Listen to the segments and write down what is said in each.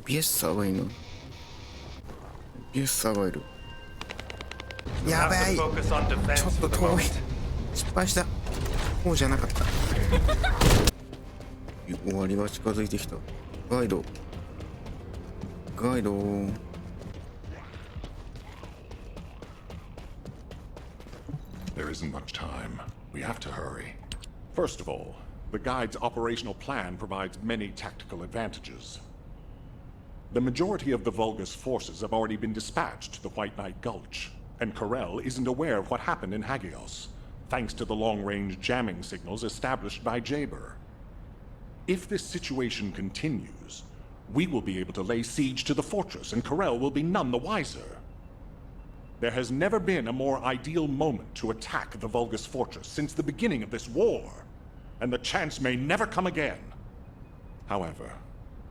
ビエッサーがいいの。ビエッサーがいる。やばい、ちょっと遠い。失敗した。こうじゃなかった。終わりが近づいてきた。ガイド。ガイド。There isn't much time. We have to hurry. First of all, the guide's operational plan provides many tactical advantages. The majority of the Vulgus forces have already been dispatched to the White Knight Gulch, and Corel isn't aware of what happened in Hagios, thanks to the long-range jamming signals established by Jaber. If this situation continues, we will be able to lay siege to the fortress, and Corel will be none the wiser. There has never been a more ideal moment to attack the Vulgus fortress since the beginning of this war, and the chance may never come again. However,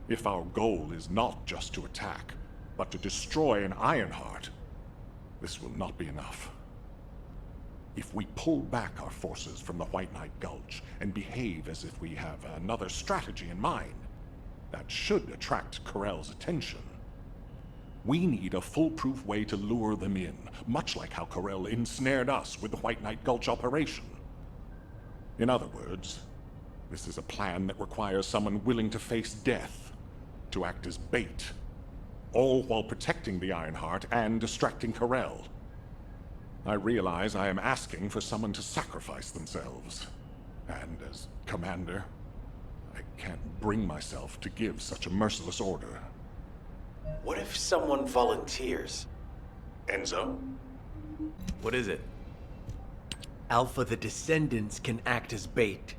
if our goal is not just to attack, but to destroy an Ironheart, this will not be enough. If we pull back our forces from the White Knight Gulch and behave as if we have another strategy in mind, that should attract Corel's attention. We need a foolproof way to lure them in, much like how Corel ensnared us with the White Knight Gulch operation. In other words, this is a plan that requires someone willing to face death, to act as bait, all while protecting the Ironheart and distracting Corel. I realize I am asking for someone to sacrifice themselves, and as commander, I can't bring myself to give such a merciless order. What if someone volunteers? Enzo? What is it? Alpha the Descendants can act as bait.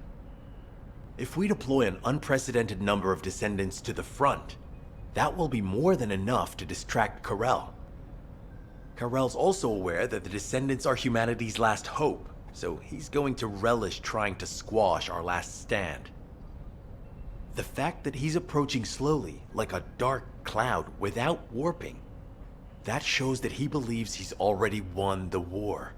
If we deploy an unprecedented number of Descendants to the front, that will be more than enough to distract Corel. Corel's also aware that the Descendants are humanity's last hope, so he's going to relish trying to squash our last stand. The fact that he's approaching slowly, like a dark cloud without warping, that shows that he believes he's already won the war.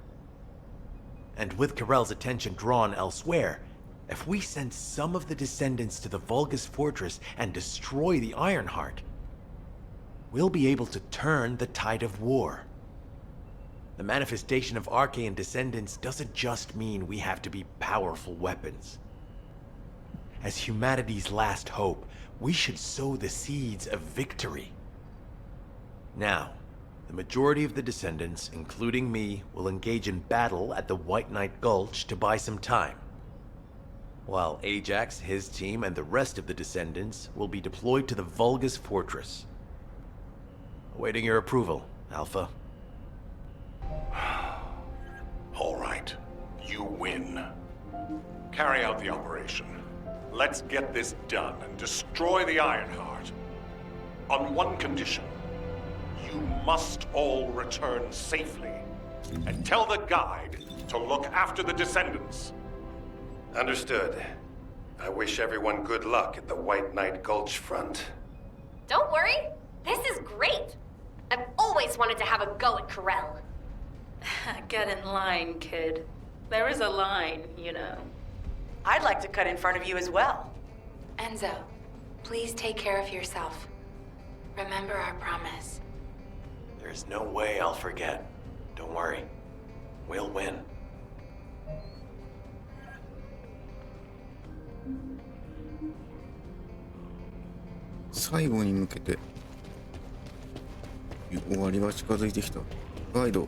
And with Corel's attention drawn elsewhere, if we send some of the Descendants to the Vulgus fortress and destroy the Ironheart, we'll be able to turn the tide of war. The manifestation of Archaean Descendants doesn't just mean we have to be powerful weapons. As humanity's last hope, we should sow the seeds of victory. Now, the majority of the Descendants, including me, will engage in battle at the White Knight Gulch to buy some time. While Ajax, his team, and the rest of the Descendants will be deployed to the Vulgus fortress. Awaiting your approval, Alpha. All right, you win. Carry out the operation. Let's get this done and destroy the Ironheart. On one condition. You must all return safely. And tell the guide to look after the Descendants. Understood. I wish everyone good luck at the White Knight Gulch front. Don't worry. This is great. I've always wanted to have a go at Corel. Get in line, kid. There is a line, you know. I'd like to cut in front of you as well. Enzo, please take care of yourself. Remember our promise. There's no way I'll forget. Don't worry. We'll win.最後に向けて終わりが近づいてきた。ガイド。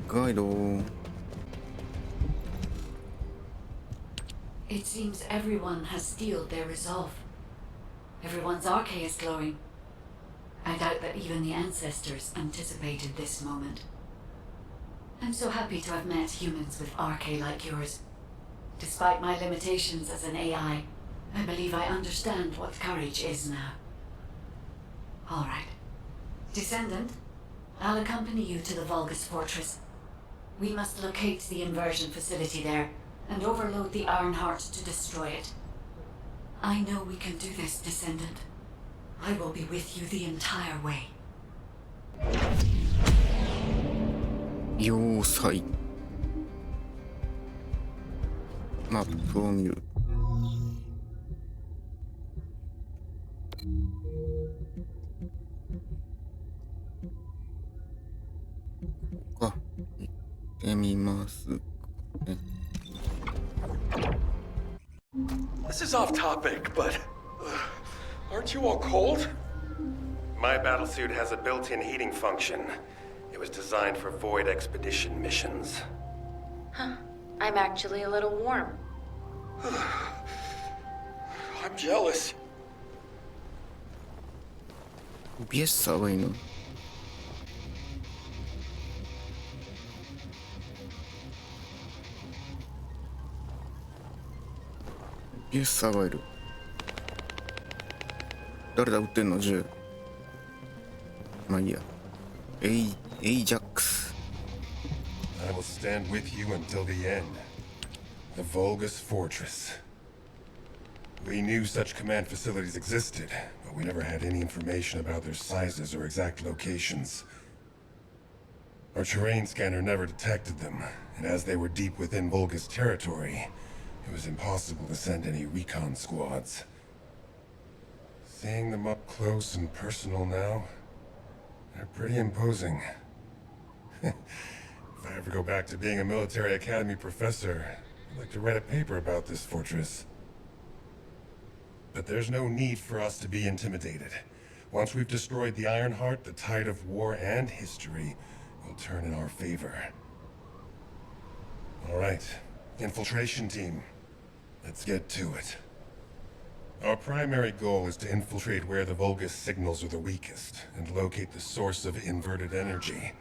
ガイド。It seems everyone has steeled their resolve. Everyone's arche is glowing. I doubt that even the ancestors anticipated this moment. I'm so happy to have met humans with arche like yours. Despite my limitations as an AI, I believe I understand what courage is now. All right. Descendant, I'll accompany you to the Vulgus fortress. We must locate the inversion facility there and overload the Ironheart to destroy it. I know we can do this, Descendant. I will be with you the entire way. 要塞。マップを見る。ここか。行ってみます。This is off topic, but aren't you all cold? My battlesuit has a built-in heating function. It was designed for void expedition missions. Huh. I'm actually a little warm. I'm jealous. BS 寒いの。BS 寒いる。誰だ撃ってんの銃。まあいいや。エイジャックス。I will stand with you until the end. The Vulgus Fortress. We knew such command facilities existed, but we never had any information about their sizes or exact locations. Our terrain scanner never detected them, and as they were deep within Vulgus territory, it was impossible to send any recon squads. Seeing them up close and personal now, they're pretty imposing. If I ever go back to being a military academy professor, I'd like to write a paper about this fortress. But there's no need for us to be intimidated. Once we've destroyed the Ironheart, the tide of war and history will turn in our favor. All right, infiltration team. Let's get to it. Our primary goal is to infiltrate where the Vulgus signals are the weakest and locate the source of inverted energy.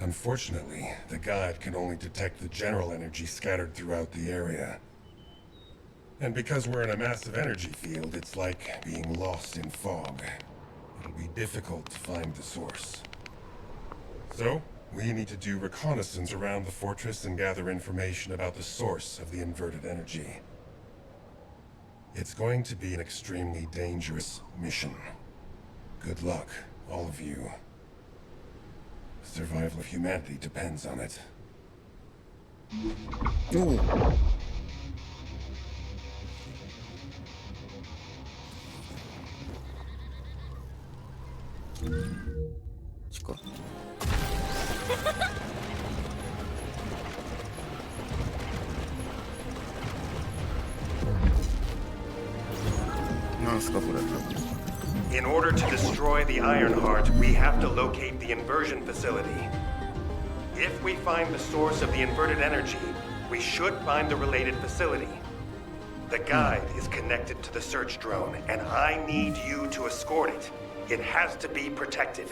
Unfortunately, the guide can only detect the general energy scattered throughout the area. And because we're in a massive energy field, it's like being lost in fog. It'll be difficult to find the source. So, we need to do reconnaissance around the fortress and gather information about the source of the inverted energy. It's going to be an extremely dangerous mission. Good luck, all of you. The survival of humanity depends on it. Ooh. Chica. なんすかこれ。In order to destroy the Ironheart, we have to locate the inversion facility. If we find the source of the inverted energy, we should find the related facility. The guide is connected to the search drone, and I need you to escort it. It has to be protected.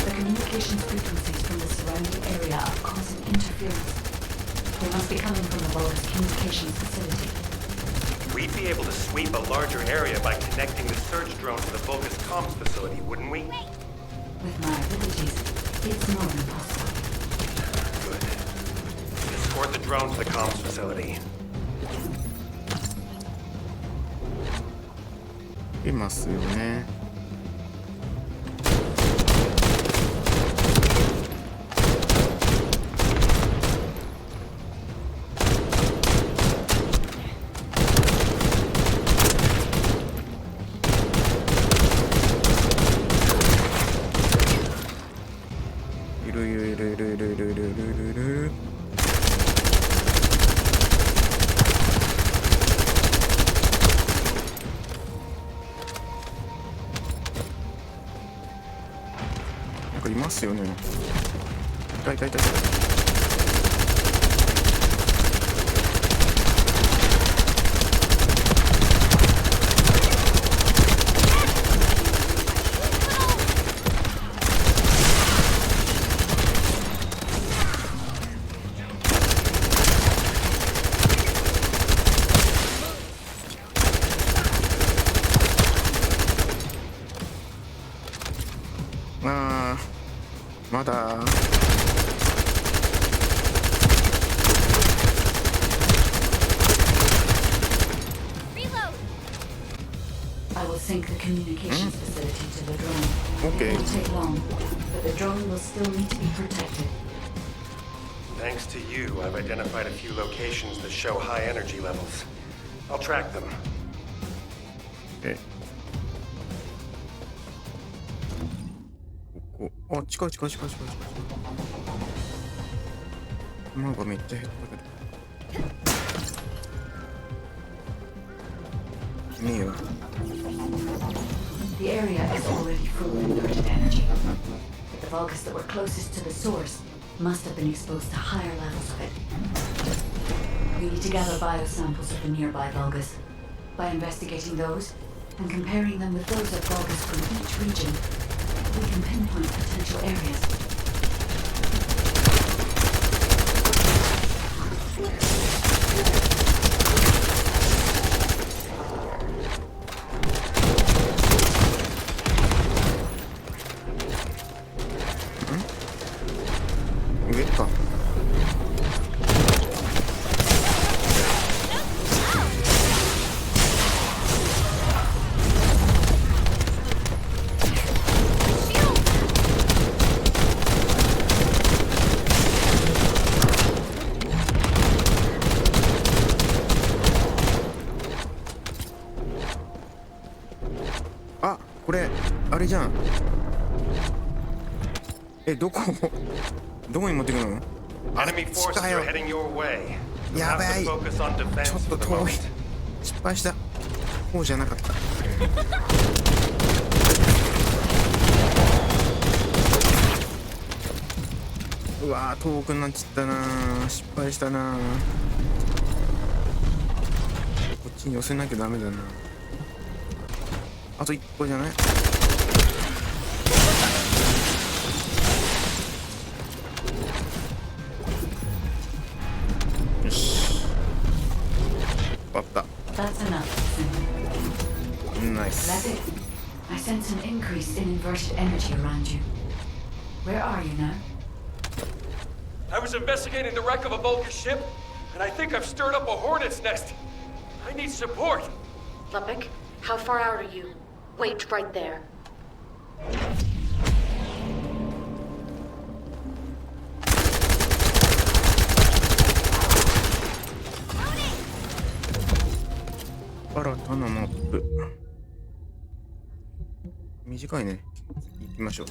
The communications frequencies from the surrounding area are causing interference. They must be coming from the Vulgus communications facility. We'd be able to sweep a larger area by connecting the search drone to the Vulgus comms facility, wouldn't we? With my abilities, it's more than possible. Good. Escort the drone to the comms facility. いますよね。いるいるいるいるいるいるいるいるいる。なんかいますよね。いたいたいたいた。あー、まだ。I will sync the communications facility to the drone. Okay. It won't take long, but the drone will still need to be protected. Thanks to you, I've identified a few locations that show high energy levels. I'll track them. Okay. ここ、あ、近い。なんかめっちゃ減ったけど。ねえよ。The area is already full of inverted energy, but the Vulgus that were closest to the source must have been exposed to higher levels of it. We need to gather biosamples of the nearby Vulgus. By investigating those and comparing them with those of Vulgus from each region, we can pinpoint potential areas.あ、これあれじゃん。どこに持ってくの？あ、来たよ。やばい。ちょっと遠い。失敗した。こうじゃなかった。うわー、遠くなっちゃったな。失敗したな。こっちに寄せなきゃダメだな。あと1個じゃない？よし。終わった。That's enough. Nice. That's it. I sense an increase in inverted energy around you. Where are you now? I was investigating the wreck of a Vulcan ship, and I think I've stirred up a hornet's nest. I need support. Lepic, how far out are you? Wait right there.新たなマップ。短いね。行きましょう。